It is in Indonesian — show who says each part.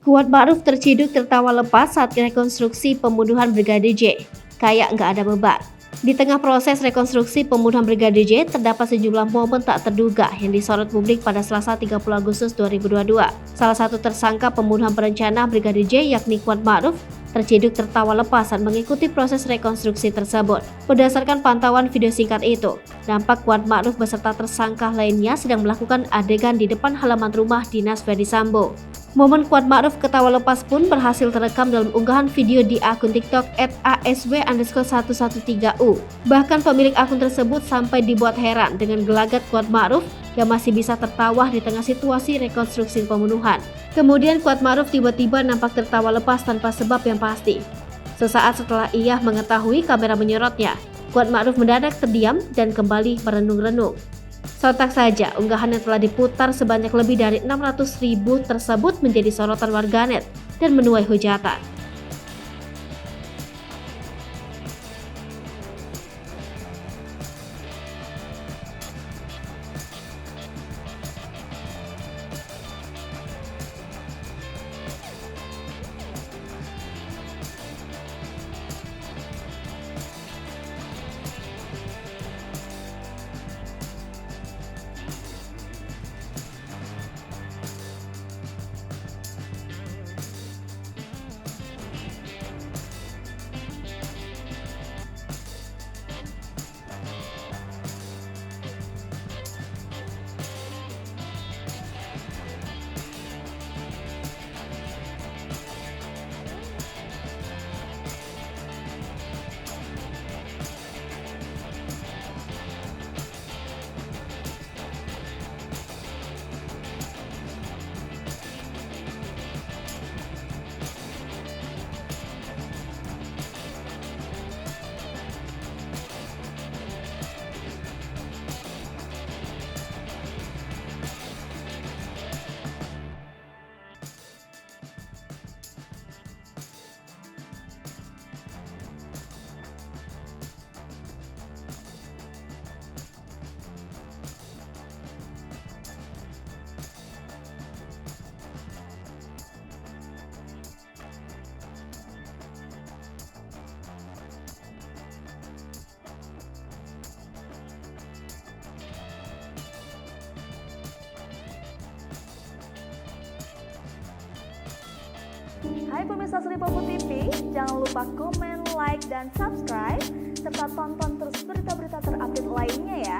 Speaker 1: Kuat Ma'ruf terciduk tertawa lepas saat rekonstruksi pembunuhan Brigadir J. Kayak nggak ada beban. Di tengah proses rekonstruksi pembunuhan Brigadir J, terdapat sejumlah momen tak terduga yang disorot publik pada Selasa 30 Agustus 2022. Salah satu tersangka pembunuhan berencana Brigadir J yakni Kuat Ma'ruf terciduk tertawa lepas saat mengikuti proses rekonstruksi tersebut. Berdasarkan pantauan video singkat itu, nampak Kuat Ma'ruf beserta tersangka lainnya sedang melakukan adegan di depan halaman rumah dinas Ferdy Sambo. Momen Kuat Ma'ruf ketawa lepas pun berhasil terekam dalam unggahan video di akun TikTok @asw_113u. Bahkan pemilik akun tersebut sampai dibuat heran dengan gelagat Kuat Ma'ruf yang masih bisa tertawa di tengah situasi rekonstruksi pembunuhan. Kemudian Kuat Ma'ruf tiba-tiba nampak tertawa lepas tanpa sebab yang pasti. Sesaat setelah ia mengetahui kamera menyorotnya, Kuat Ma'ruf mendadak terdiam dan kembali merenung-renung. Sontak saja, unggahan yang telah diputar sebanyak lebih dari 600.000 tersebut menjadi sorotan warganet dan menuai hujatan.
Speaker 2: Hai pemirsa Sri Popo TV, jangan lupa komen, like, dan subscribe, serta tonton terus berita-berita terupdate lainnya ya.